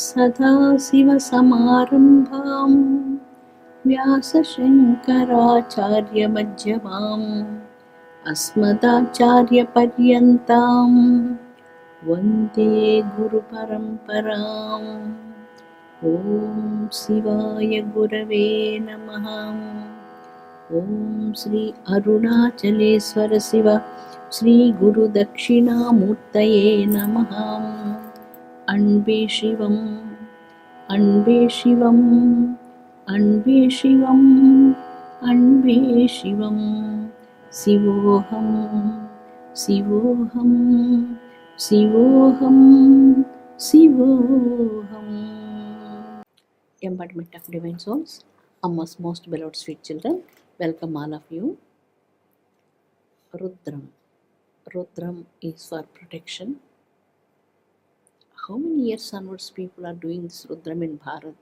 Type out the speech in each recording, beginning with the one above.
सदाशिवसमारम्भां व्यासशङ्कराचार्यमध्यमाम् अस्मदाचार्यपर्यन्तां वन्दे गुरुपरम्पराम्। ॐ शिवाय गुरवे नमः। ॐ श्री अरुणाचलेश्वर शिव श्री गुरुदक्षिणामूर्तये नमः। अण्बे शिवम् अण्बे शिवम् अण्बे शिवम् अण्बे शिवम् शिवोऽहं शिवोऽहं शिवोऽहं शिवोऽहम्. Embodiment of Divine Souls, Amma's most beloved sweet children, welcome all of you. Rudram. Rudram is for protection. How many years onwards people are doing this Rudram in Bharat?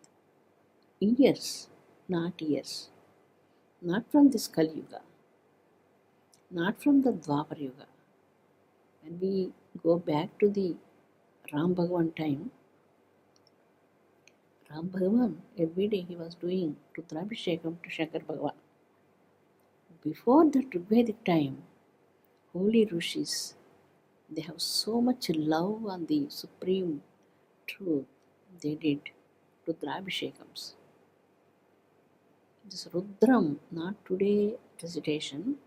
Years, not years. Not from this Kali Yuga, not from the Dwapar Yuga. When we go back to the Ram Bhagavan time, Ram Bhagavan, every day he was doing Rudrabhishekam to Shankar Bhagavan. Before the Rigvedic time, holy Rishis, they have so much love on the supreme truth. They did Rudrabhishekams. This Rudram, not today recitation,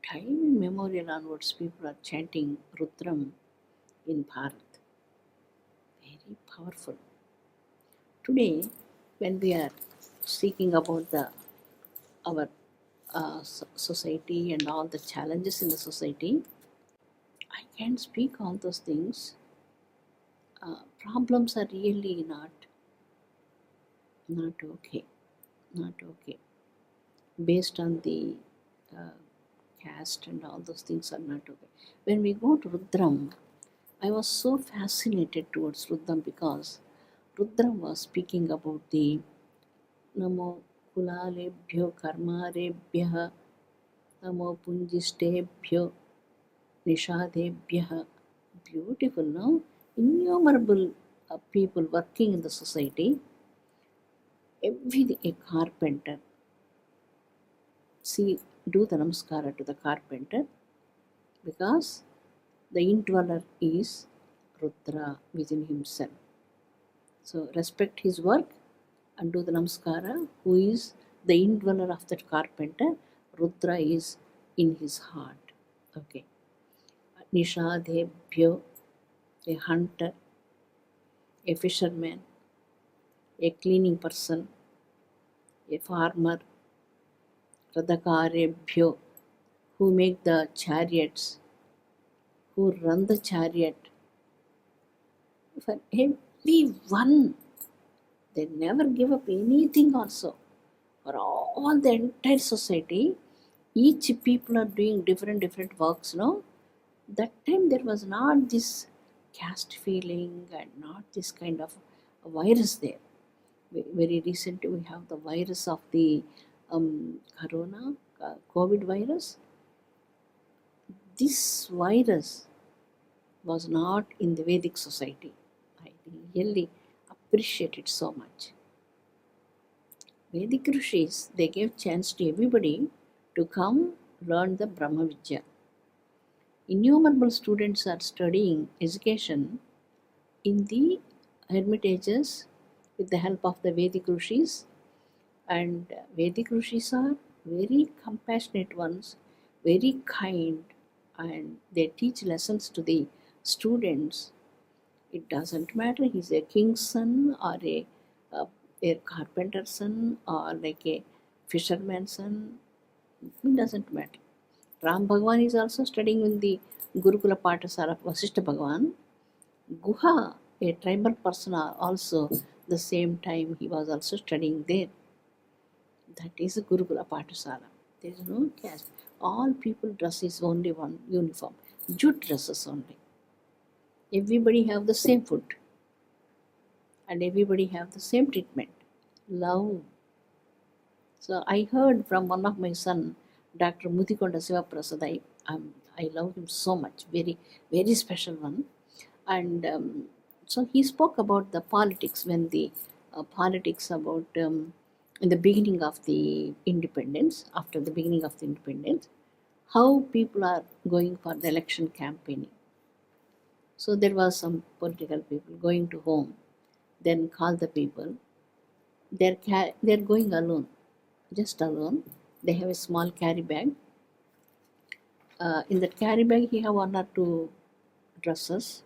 time immemorial onwards, people are chanting Rudram in Bharat. Very powerful. Today, when we are speaking about our society and all the challenges in the society, I can't speak all those things. Problems are really not okay. Not okay. Based on the caste and all those things are not okay. When we go to Rudram, I was so fascinated towards Rudram because Rudram was speaking about the Namo Kulalebhyo Karmarebhya Namo Punjishtebhyo Nishadebhya. Beautiful, no? Innumerable people working in the society. Everything, a carpenter. See, do the namaskara to the carpenter because the indweller is Rudra within himself. So respect his work and do the namaskara. Who is the indweller of that carpenter? Rudra is in his heart. Okay. Nishadebhyo, a hunter, a fisherman, a cleaning person, a farmer. Radhakarebhyo, who make the chariots, who run the chariot. For everyone, they never give up anything also. For all the entire society, each people are doing different works, no? That time there was not this caste feeling and not this kind of virus there. Very recently we have the virus of the COVID virus. This virus was not in the Vedic society. I really appreciate it so much. Vedic Rishis, they gave chance to everybody to come learn the Brahma Vidya. Innumerable students are studying education in the hermitages with the help of the Vedic Rishis. And Vedic Rishis are very compassionate ones, very kind, and they teach lessons to the students. It doesn't matter he's a king's son or a carpenter's son or like a fisherman's son. It doesn't matter. Ram Bhagavan is also studying in the Gurukula Pathasala of Vasishtha Bhagavan. Guha, a tribal person, also the same time he was also studying there. That is Gurukula Pathasala. There is no caste. All people dress is only one uniform. Jute dresses only. Everybody have the same food. And everybody have the same treatment. Love. So I heard from one of my son, Dr. Muthikonda Sivaprasad. I love him so much. Very, very special one. And So he spoke about the politics when the politics about in the beginning of the independence, after the beginning of the independence, how people are going for the election campaigning. So there was some political people going to home, then call the people. They're going alone, just alone. They have a small carry bag. In that carry bag, he have one or two dresses,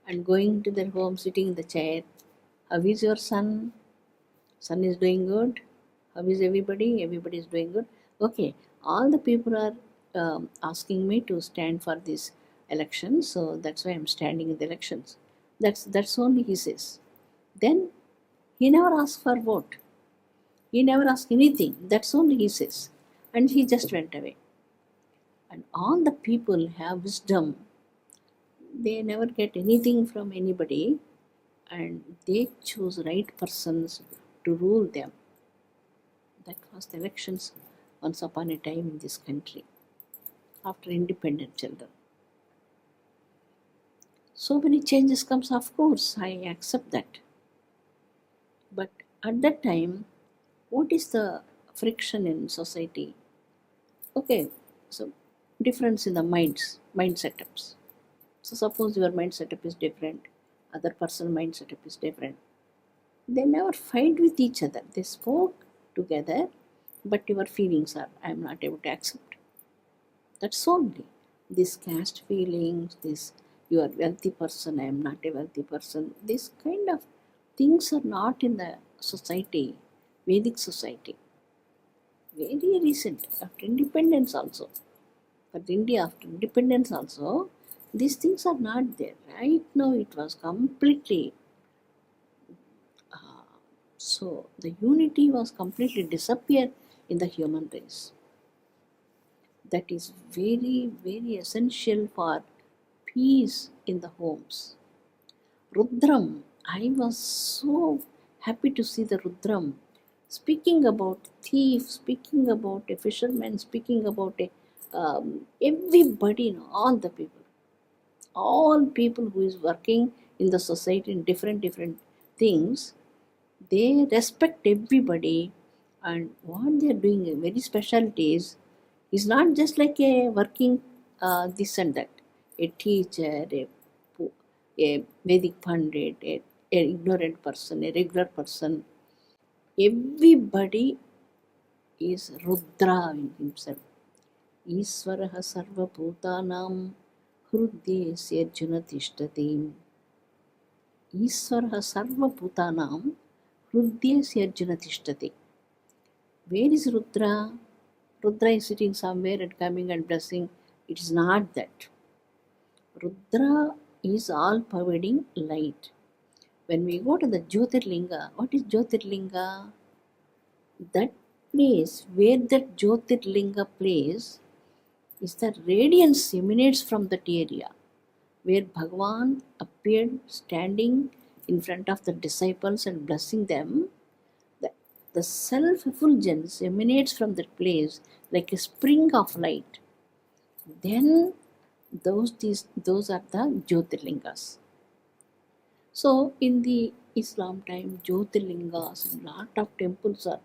and going to their home, sitting in the chair. How is your son? Son is doing good. How is everybody? Everybody is doing good. Okay, all the people are asking me to stand for this election, so that's why I'm standing in the elections. That's only he says. Then he never asked for vote. He never asked anything. That's only he says, and he just went away. And all the people have wisdom. They never get anything from anybody, and they choose right persons to rule them. That was the elections once upon a time in this country after independent children. So many changes comes, of course, I accept that. But at that time, what is the friction in society? Okay, so difference in the mind setups. So suppose your mind setup is different, other person mind setup is different. They never fight with each other. They spoke together, but your feelings are, I am not able to accept. That's only. This caste feelings, this you are wealthy person, I am not a wealthy person. This kind of things are not in the society, Vedic society. Very recent, after independence also. For India after independence also, these things are not there. Right now it was completely, so the unity was completely disappeared in the human race. That is very, very essential for peace in the homes. Rudram, I was so happy to see the Rudram speaking about thief, speaking about a fisherman, speaking about a everybody, all the people, all people who is working in the society in different things, they respect everybody, and what they are doing a very specialty is not just like a working this and that, a teacher, a Vedic Pandit, a ignorant person, a regular person. Everybody is Rudra in himself. Iswaraha sarva bhutanam hrudyesya arjuna tishtati. Iswaraha sarva bhutanam hrudyesya arjuna tishtati. Where is Rudra? Rudra is sitting somewhere and coming and blessing. It is not that. Rudra is all pervading light. When we go to the Jyotirlinga, what is Jyotirlinga? That place where that Jyotirlinga place is the radiance emanates from that area where Bhagavan appeared standing in front of the disciples and blessing them. The self-effulgence emanates from that place like a spring of light. Then those are the Jyotirlingas. So in the Islam time, Jyotirlingas and lot of temples are,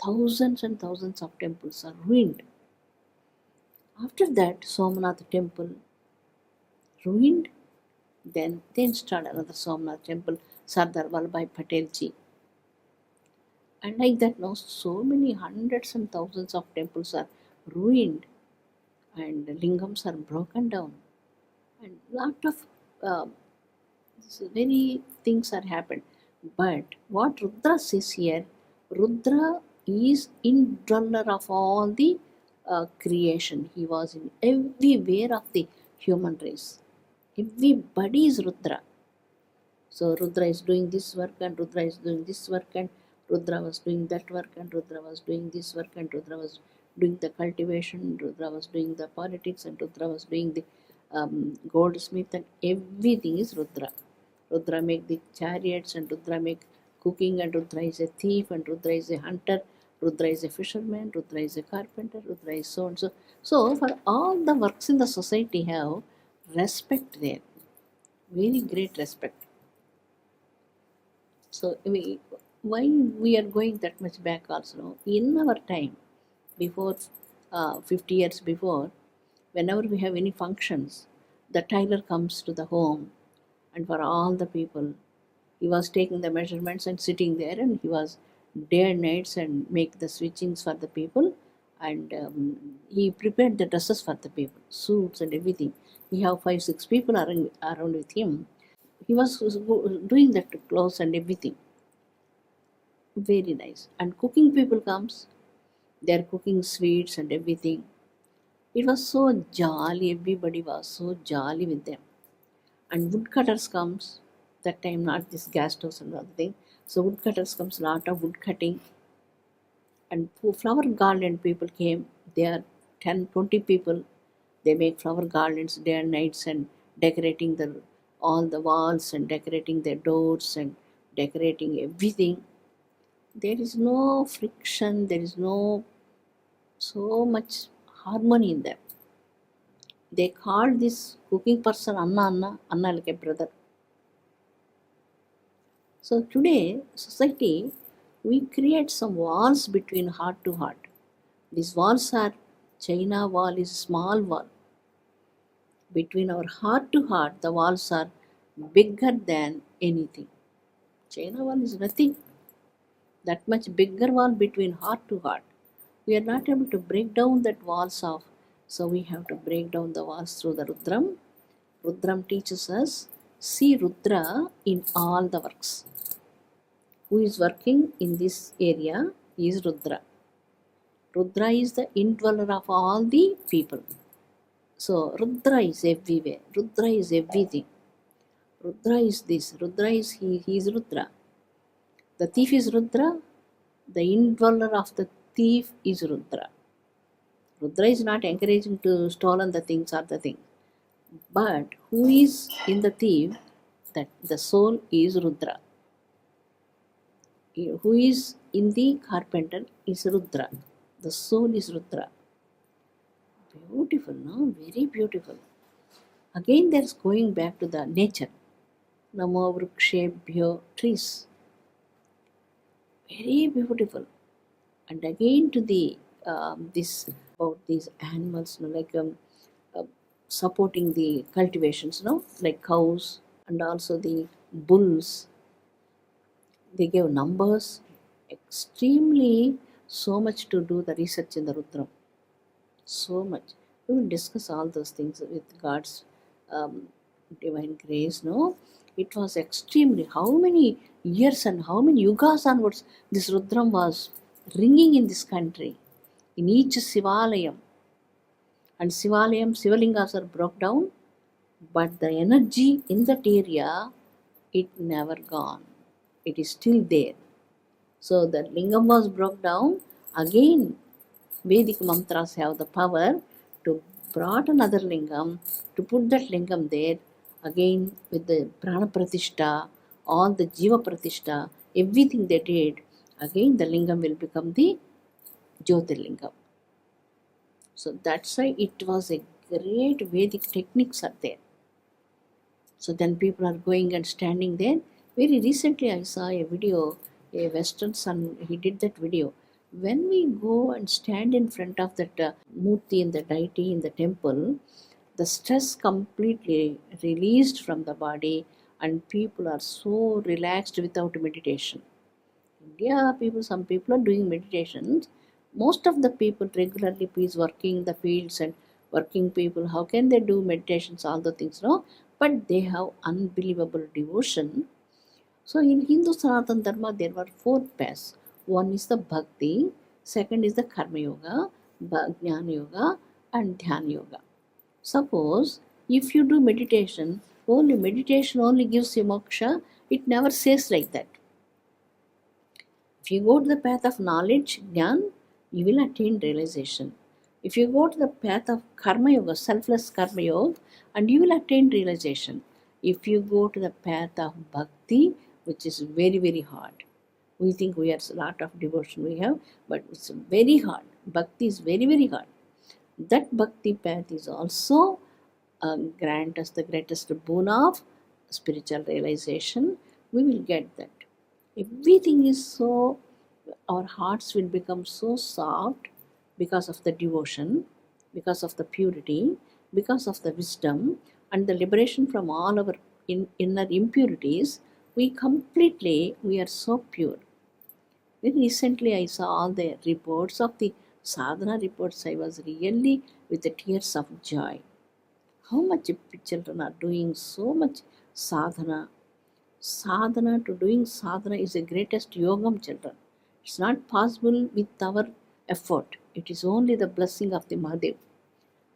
thousands and thousands of temples are ruined. After that, Somnath temple ruined. Then they installed another Somnath temple, Sardar Vallabhbhai Patel ji. And like that now, so many hundreds and thousands of temples are ruined and lingams are broken down. And lot of very things are happened. But what Rudra says here, Rudra is indweller of all the creation. He was in everywhere of the human race. Everybody is Rudra. So Rudra is doing this work and Rudra is doing this work and Rudra was doing that work and Rudra was doing this work and Rudra was doing the cultivation, Rudra was doing the politics and Rudra was doing the goldsmith, and everything is Rudra. Rudra make the chariots and Rudra make cooking, and Rudra is a thief and Rudra is a hunter, Rudra is a fisherman, Rudra is a carpenter, Rudra is so and so. So for all the works in the society have respect there. Very great respect. So why we are going that much back also? In our time, before 50 years before, whenever we have any functions, the tailor comes to the home, and for all the people, he was taking the measurements and sitting there, and he was day and nights and make the switchings for the people, and he prepared the dresses for the people, suits and everything. He have 5 6 people around with him. He was doing that clothes and everything. Very nice. And cooking people comes, they are cooking sweets and everything. It was so jolly. Everybody was so jolly with them. And woodcutters comes. That time not this gas stoves and other thing. So woodcutters comes, lot of wood cutting. And flower garland people came. They are 10 20 people. They make flower garlands day and nights and decorating the all the walls and decorating their doors and decorating everything. There is no friction. There is no so much harmony in them. They called this cooking person Anna Anna, Anna like a brother. So today, society, we create some walls between heart to heart. These walls are, China wall is small wall. Between our heart to heart, the walls are bigger than anything. China wall is nothing. That much bigger wall between heart to heart. We are not able to break down that walls of, so we have to break down the walls through the Rudram. Rudram teaches us, see Rudra in all the works. Who is working in this area is Rudra. Rudra is the indweller of all the people. So Rudra is everywhere. Rudra is everything. Rudra is this. Rudra is he is Rudra. The thief is Rudra. The indweller of the thief is Rudra. Rudra is not encouraging to stolen the things or the thing. But who is in the thief? That the soul is Rudra. Who is in the carpenter is Rudra. The soul is Rudra. Beautiful, no? Very beautiful. Again, there's going back to the nature. Namo vrukshebhyo, trees. Very beautiful. And again to the this about these animals, like supporting the cultivations, like cows and also the bulls. They gave numbers, extremely so much to do the research in the Rudram. So much. We will discuss all those things with God's divine grace. No, it was extremely, how many years and how many yugas onwards this Rudram was ringing in this country, in each Sivalayam. And Sivalayam, Sivalingas are broke down, but the energy in that area, it never gone. It is still there. So the lingam was broke down. Again, Vedic mantras have the power to brought another lingam, to put that lingam there. Again with the prana pratishta, all the jiva pratishta, everything they did. Again the lingam will become the Jyotirlingam. So that's why it was a great Vedic techniques are there. So then people are going and standing there. Very recently I saw a video, a Western son, he did that video. When we go and stand in front of that Murti and the deity in the temple, the stress completely released from the body and people are so relaxed without meditation. India people, some people are doing meditations. Most of the people regularly is working in the fields and working people. How can they do meditations, all the things, no? But they have unbelievable devotion. So in Hindu Sanatana Dharma, there were 4 paths. One is the Bhakti, second is the Karma Yoga, Jnana Yoga and Dhyana Yoga. Suppose if you do meditation only gives you moksha, it never says like that. If you go to the path of knowledge, Jnana, you will attain realization. If you go to the path of Karma Yoga, selfless Karma Yoga, and you will attain realization. If you go to the path of Bhakti, which is very, very hard. We think we have a lot of devotion we have, but it's very hard. Bhakti is very, very hard. That Bhakti path is also grant us the greatest boon of spiritual realization. We will get that. Everything is so, our hearts will become so soft because of the devotion, because of the purity, because of the wisdom and the liberation from all our inner impurities. We are so pure. Very recently, I saw all the reports of the sadhana reports. I was really with the tears of joy. How much children are doing so much sadhana. Sadhana to doing sadhana is the greatest yogam, children. It's not possible with our effort. It is only the blessing of the Mahadev.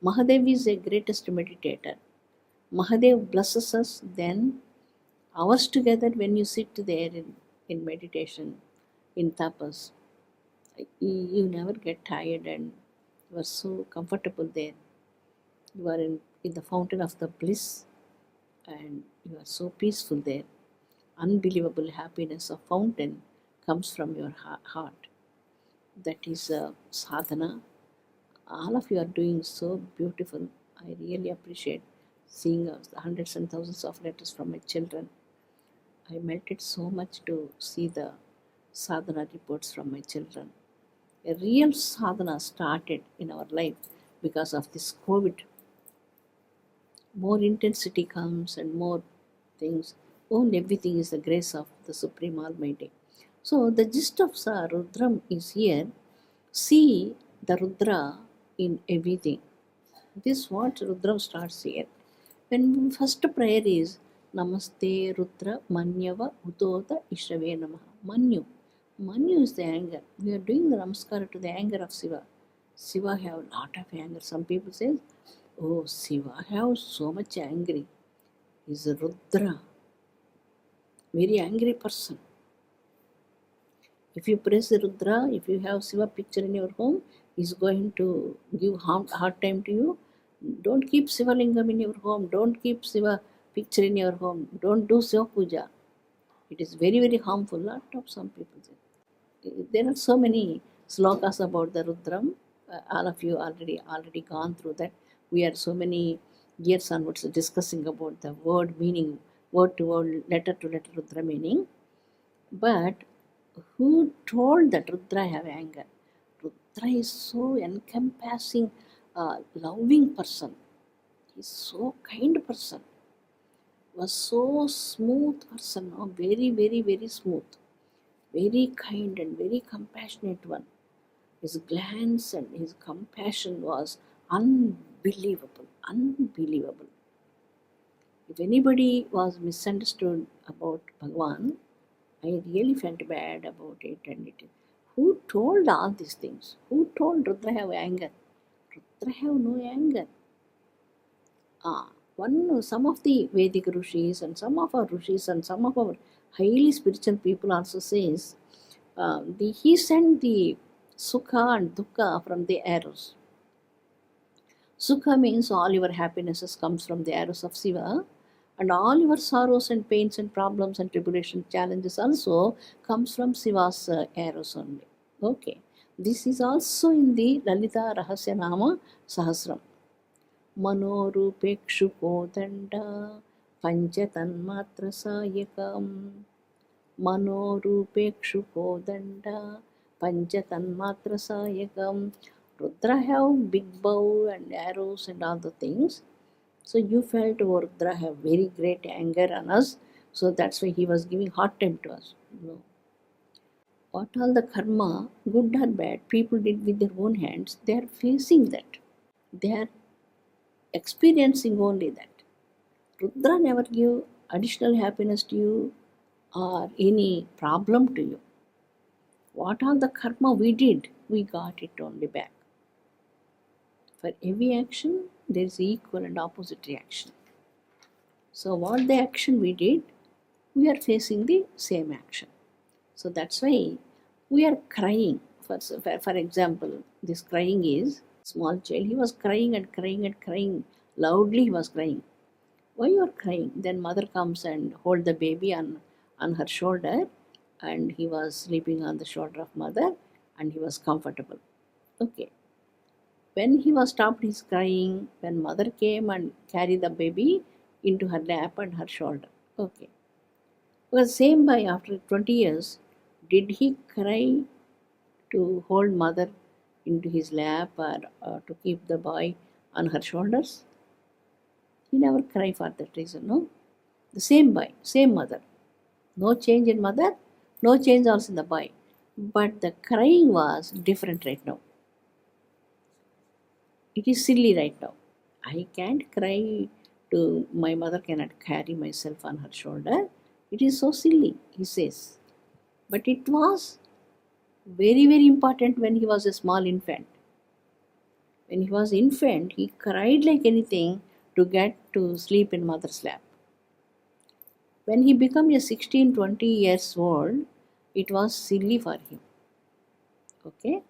Mahadev is the greatest meditator. Mahadev blesses us, then hours together when you sit there in meditation, in tapas, you never get tired and you are so comfortable there. You are in the fountain of the bliss and you are so peaceful there. Unbelievable happiness of fountain comes from your heart. That is sadhana. All of you are doing so beautiful. I really appreciate seeing the hundreds and thousands of letters from my children. I melted so much to see the sadhana reports from my children. A real sadhana started in our life because of this COVID. More intensity comes and more things. Oh, everything is the grace of the Supreme Almighty. So the gist of Rudram is here. See the Rudra in everything. This what Rudram starts here. When first prayer is Namaste Rudra Manyava Udota Ishave Namaha. Manyu. Manyu is the anger. We are doing the namaskara to the anger of Shiva. Shiva have a lot of anger. Some people say, oh, Shiva have so much angry. Is a Rudra. Very angry person. If you praise the Rudra, if you have Shiva picture in your home, he's going to give hard time to you. Don't keep Shiva Lingam in your home. Don't keep Shiva picture in your home. Don't do Shiva Puja. It is very, very harmful. Lot of some people say. There are so many slokas about the Rudram. All of you already gone through that. We are so many years onwards discussing about the word meaning, word to word, letter to letter Rudra meaning. But who told that Rudra have anger? Rudra is so encompassing, loving person. He's so kind person. Was so smooth person, no? Very, very, very smooth. Very kind and very compassionate one. His glance and his compassion was unbelievable, unbelievable. If anybody was misunderstood about Bhagavan, I really felt bad about it. And who told all these things? Who told Rudra have anger? Rudra have no anger. Some of the Vedic rishis and some of our rishis and some of our highly spiritual people also says he sent the sukha and dukkha from the arrows. Sukha means all your happinesses comes from the arrows of Shiva, and all your sorrows and pains and problems and tribulation challenges also comes from Shiva's arrows only. Okay, this is also in the Lalita Rahasya Nama Sahasram. मनोरूपेक्षुकोदण्ड पञ्चतन्मात्रसायकम् मनोरूपेक्षुकोदण्ड पञ्चतन्मात्रसायकम्. Rudra have big bow and arrows and all the things. So you felt Rudra have very great anger on us. So that's why he was giving hard time to us. No. What all the karma, good or bad, people did with their own hands, they are facing that. They are experiencing only that. Rudra never give additional happiness to you or any problem to you. What all the karma we did, we got it only back. For every action, there is equal and opposite reaction. So what the action we did, we are facing the same action. So that's why we are crying. For example, this crying is small child. He was crying and crying and crying. Loudly he was crying. Why you are crying? Then mother comes and hold the baby on her shoulder, and he was sleeping on the shoulder of mother and he was comfortable. Okay. When he was stopped his crying, when mother came and carried the baby into her lap and her shoulder. Okay. Because same boy after 20 years, did he cry to hold mother into his lap or to keep the boy on her shoulders? He never cried for that reason, no? The same boy, same mother. No change in mother, no change also in the boy. But the crying was different right now. It is silly right now. I can't cry to my mother cannot carry myself on her shoulder. It is so silly, he says. But it was very, very important when he was a small infant. When he was infant, he cried like anything to get to sleep in mother's lap. When he became a 16, 20 years old, it was silly for him. Okay?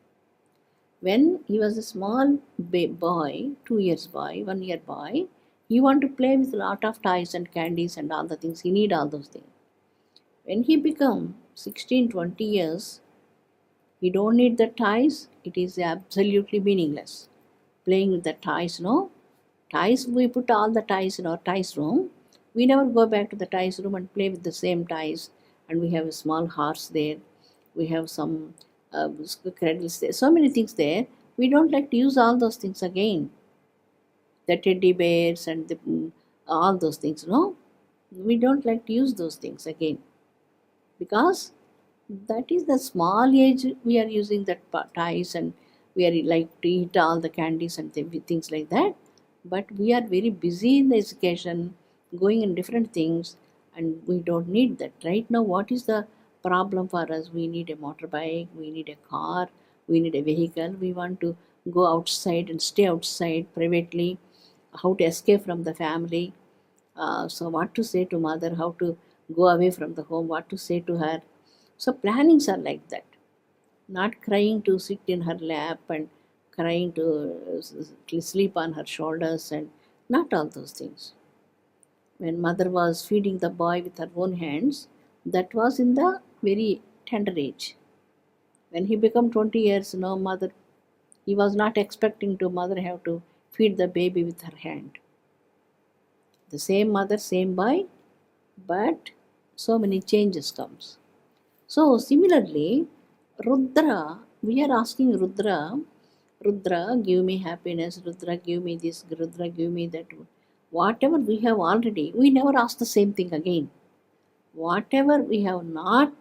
When he was a small boy, 2 years boy, 1 year boy, he want to play with a lot of toys and candies and all the things. He need all those things. When he become 16, 20 years, he don't need the toys. It is absolutely meaningless. Playing with the toys, no? Toys, we put all the toys in our toys room. We never go back to the toys room and play with the same toys. And we have a small horse there. We have some cradles there. So many things there. We don't like to use all those things again. The teddy bears and all those things, no? We don't like to use those things again. Because that is the small age we are using that toys and we are like to eat all the candies and things like that. But we are very busy in the education, going in different things, and we don't need that. Right now, what is the problem for us? We need a motorbike, we need a car, we need a vehicle. We want to go outside and stay outside privately, how to escape from the family. So, what to say to mother, how to go away from the home, what to say to her. So, plannings are like that. Not crying to sit in her lap and crying to sleep on her shoulders and not all those things. When mother was feeding the boy with her own hands, that was in the very tender age. When he became 20 years, no mother, he was not expecting to mother have to feed the baby with her hand. The same mother, same boy, but so many changes comes. So similarly, Rudra, we are asking Rudra, Rudra, give me happiness, Rudra, give me this, Rudra, give me that. Whatever we have already, we never ask the same thing again. Whatever we have not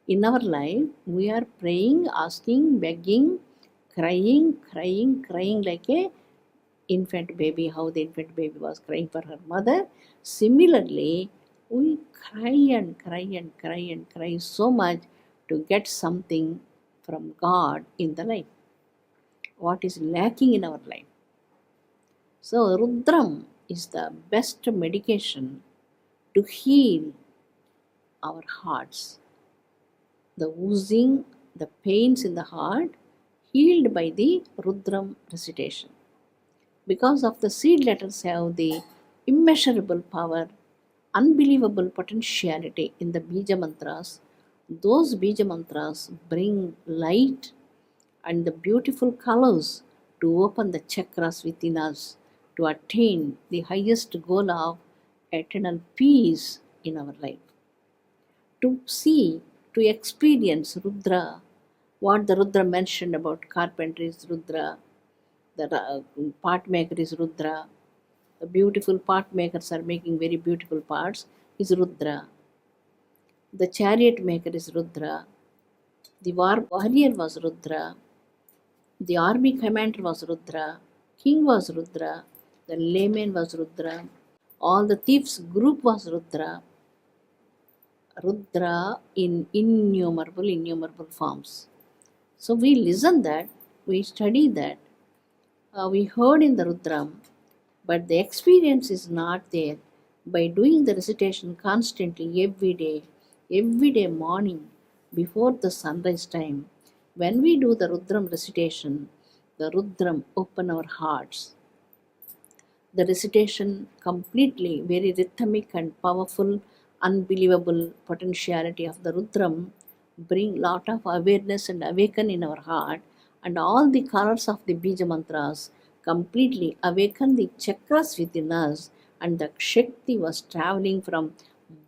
in our life, we are praying, asking, begging, crying like a infant baby, how the infant baby was crying for her mother. Similarly, we cry so much to get something from God in the life. What is lacking in our life. So, Rudram is the best medication to heal our hearts. The oozing, the pains in the heart, healed by the Rudram recitation. Because of the seed letters have the immeasurable power, unbelievable potentiality in the Bija mantras. Those Bija mantras bring light and the beautiful colors to open the chakras within us to attain the highest goal of eternal peace in our life. To see, to experience Rudra, what the Rudra mentioned about carpentry is Rudra, the part maker is Rudra, the beautiful part makers are making very beautiful parts is Rudra. The chariot maker is Rudra. The warrior was Rudra. The army commander was Rudra. King was Rudra. The layman was Rudra. All the thieves group was Rudra. Rudra in innumerable forms. So we listen that, we study that, we heard in the Rudram, but the experience is not there. By doing the recitation constantly every day morning before the sunrise time, when we do the Rudram recitation, the Rudram open our hearts. The recitation completely, very rhythmic and powerful, unbelievable potentiality of the Rudram bring lot of awareness and awaken in our heart, and all the colors of the Bija mantras completely awaken the chakras within us, and the Shakti was traveling from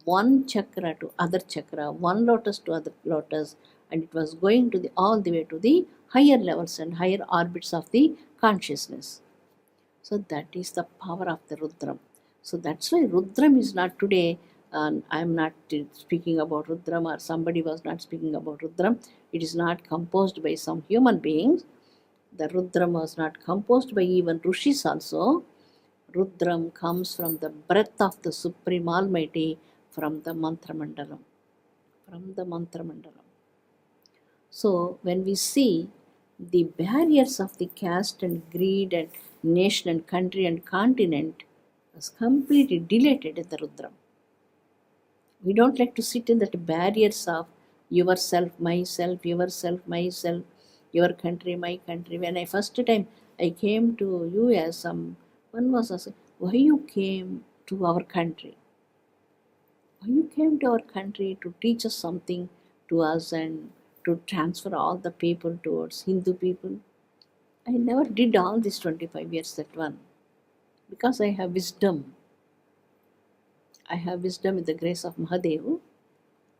one chakra to other chakra, one lotus to other lotus, and it was going to the all the way to the higher levels and higher orbits of the consciousness. So that is the power of the Rudram. So that's why Rudram is not today. I am not speaking about Rudram, or somebody was not speaking about Rudram. It is not composed by some human beings. The Rudram was not composed by even Rishis also. Rudram comes from the breath of the Supreme Almighty, from the Mantra Mandalam. From the Mantra Mandalam. So when we see the barriers of the caste and greed and nation and country and continent is completely dilated in the Rudram. We don't like to sit in that barriers of yourself, myself, your country, my country. When I first time I came to US, one was asking, why you came to our country? Why you came to our country to teach us something to us and to transfer all the people towards Hindu people? I never did all these 25 years that one. Because I have wisdom. I have wisdom with the grace of Mahadev.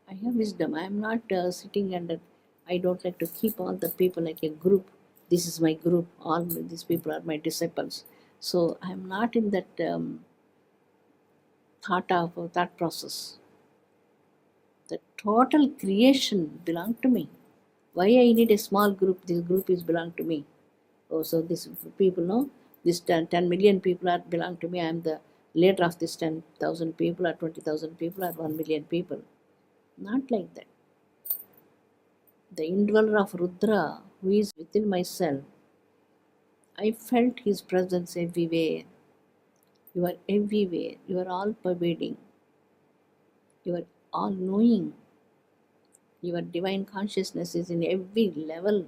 I have wisdom. I am not sitting under, I don't like to keep all the people like a group. This is my group. All these people are my disciples. So I am not in that thought process. The total creation belongs to me. Why I need a small group? This group is belong to me. Oh, so these people know this 10 million people are belong to me. I am the leader of this 10,000 people or 20,000 people or 1 million people. Not like that. The indweller of Rudra, who is within myself, I felt his presence everywhere. You are everywhere. You are all pervading. You are all knowing. Your divine consciousness is in every level,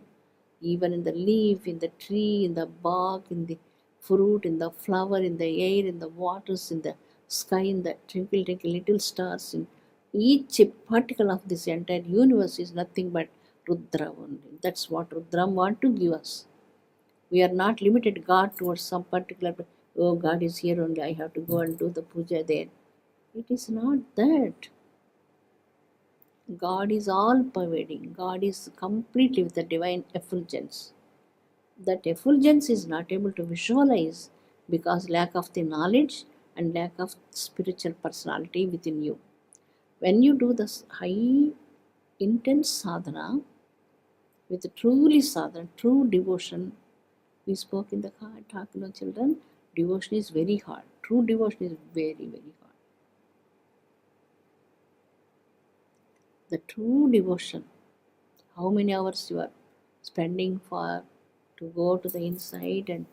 even in the leaf, in the tree, in the bark, in the fruit, in the flower, in the air, in the waters, in the sky, in the twinkle, twinkle little stars. In each particle of this entire universe is nothing but Rudra only. That's what Rudram want to give us. We are not limited God towards some particular, oh, God is here only, I have to go and do the puja there. It is not that. God is all pervading. God is completely with the divine effulgence. That effulgence is not able to visualize because lack of the knowledge and lack of spiritual personality within you. When you do this high intense sadhana with truly sadhana, true devotion, we spoke in the talk, children, devotion is very hard. True devotion is very, very hard. The true devotion, how many hours you are spending for to go to the inside and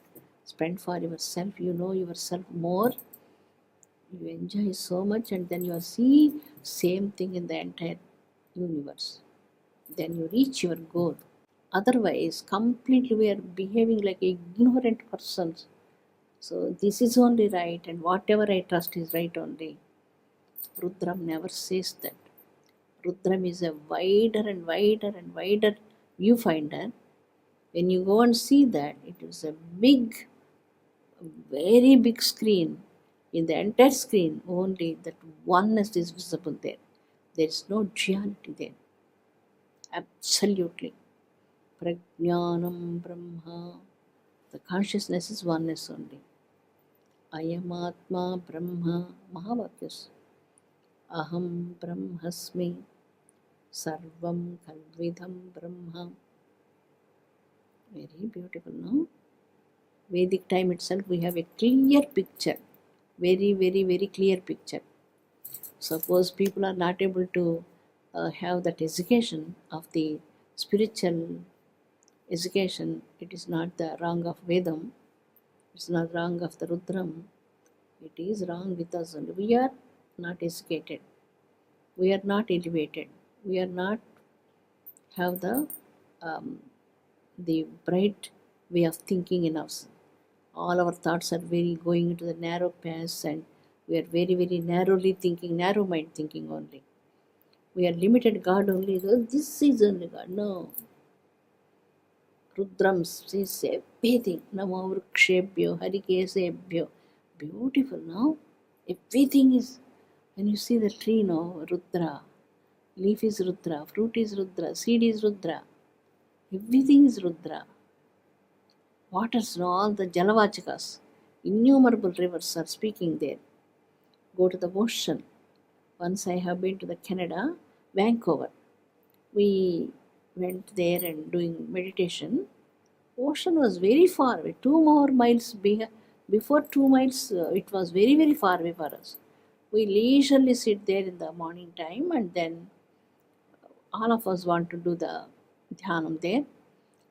spend for yourself, you know yourself more, you enjoy so much, and then you see same thing in the entire universe. Then you reach your goal. Otherwise, completely we are behaving like ignorant persons. So this is only right, and whatever I trust is right only. Rudram never says that. Rudram is a wider and wider and wider viewfinder. When you go and see that, it is a big, very big screen. In the entire screen, only that oneness is visible there. There is no duality there. Absolutely. Prajnanam Brahma. The consciousness is oneness only. Ayam Atma Brahma. Mahavakyas. Aham Brahmasmi. Sarvam Kalvidam Brahma. Very beautiful, no? Vedic time itself, we have a clear picture. Very, very, very clear picture. Suppose people are not able to have that education of the spiritual education, it is not the wrong of Vedam, it's not wrong of the Rudram, it is wrong with us only. We are not educated, we are not elevated, we are not have the bright way of thinking in us. All our thoughts are very going into the narrow paths, and we are very, very narrowly thinking, narrow mind thinking only. We are limited God only. This is only God. No. Rudram says everything. Namo Vrukshebhyo, Harikesebhyo. Beautiful, no? Everything is When you see the tree, no, Rudra, leaf is Rudra, fruit is Rudra, seed is Rudra, everything is Rudra. Waters, no, all the Jalavachakas, innumerable rivers are speaking there. Go to the ocean. Once I have been to the Canada, Vancouver. We went there and doing meditation. Ocean was very far away, 2 more miles before 2 miles. It was very very far away for us. We leisurely sit there in the morning time, and then all of us want to do the dhyanam there.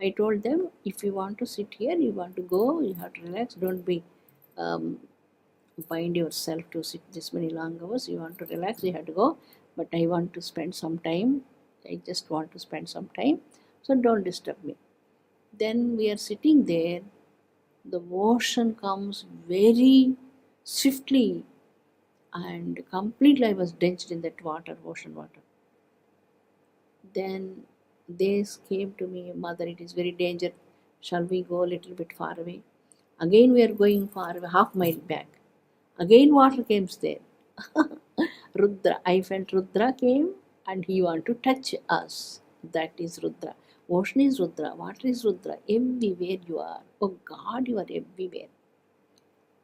I told them, if you want to sit here, you want to go, you have to relax. Don't be um, bind yourself to sit this many long hours. You want to relax, you have to go. But I want to spend some time. I just want to spend some time. So don't disturb me. Then we are sitting there. The ocean comes very swiftly, and completely I was drenched in that water, ocean water. Then they came to me, Mother, it is very dangerous. Shall we go a little bit far away? Again we are going far away, half mile back. Again water came there. Rudra, I felt Rudra came and he want to touch us. That is Rudra. Ocean is Rudra, water is Rudra. Everywhere you are. Oh God, you are everywhere.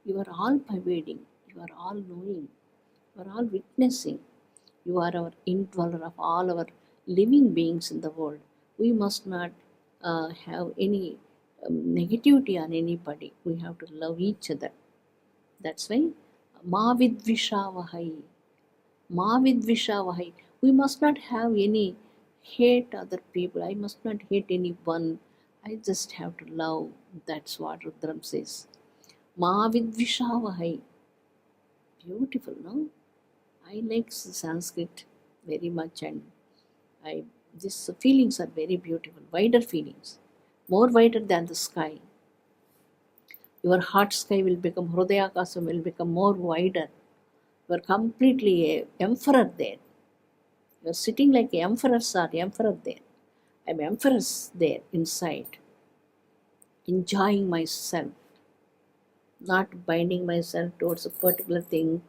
You are all pervading. You are all knowing. You are all witnessing. You are our indweller of all our living beings in the world. We must not have any negativity on anybody. We have to love each other. That's why Ma Vidvishavahai. Ma Vidvishavahai. We must not have any hate other people. I must not hate anyone. I just have to love. That's what Rudram says. Ma Vidvishavahai. Beautiful, no? I like Sanskrit very much, and these feelings are very beautiful, wider feelings, more wider than the sky. Your heart sky will become, Hridayakasam will become more wider. You are completely an emperor there. You are sitting like emperors are emperor there. I am empress there inside, enjoying myself, not binding myself towards a particular thing,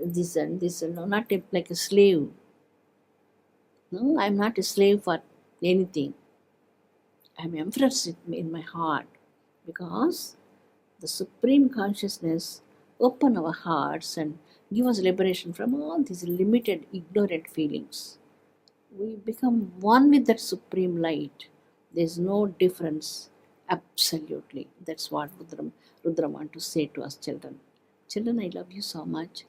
this and this, and no, not like a slave. No, I am not a slave for anything. I am empress in my heart, because the Supreme Consciousness open our hearts and give us liberation from all these limited, ignorant feelings. We become one with that Supreme Light. There is no difference, absolutely. That's what Rudram want to say to us children. Children, I love you so much.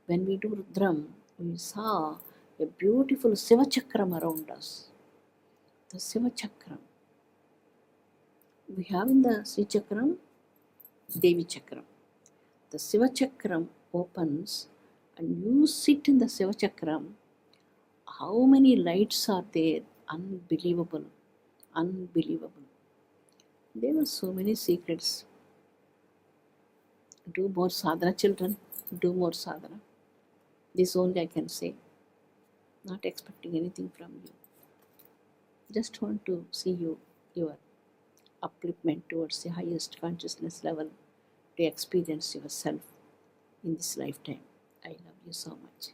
When we do Rudram, we saw a beautiful Siva Chakram around us. The Siva Chakram. We have in the Sri Chakram, Devi Chakram. The Siva Chakram opens and you sit in the Siva Chakram. How many lights are there? Unbelievable. Unbelievable. There were so many secrets. Do more sadhana, children. Do more sadhana. This only I can say. Not expecting anything from you. Just want to see you, your upliftment towards the highest consciousness level, to experience yourself in this lifetime. I love you so much.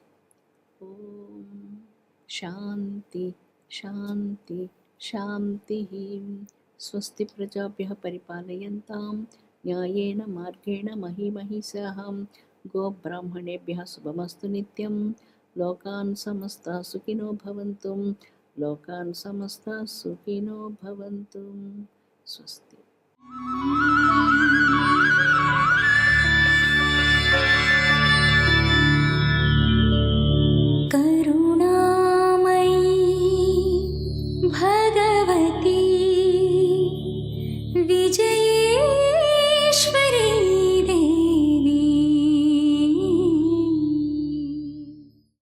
Om Shanti Shanti Shanti. Swasti prajabhyah paripalayantam nyayena margena mahimahisham go brahmanebhyah subhamastu nityam lokan samasta sukino bhavantum lokan samasta sukino bhavantum. Swasti.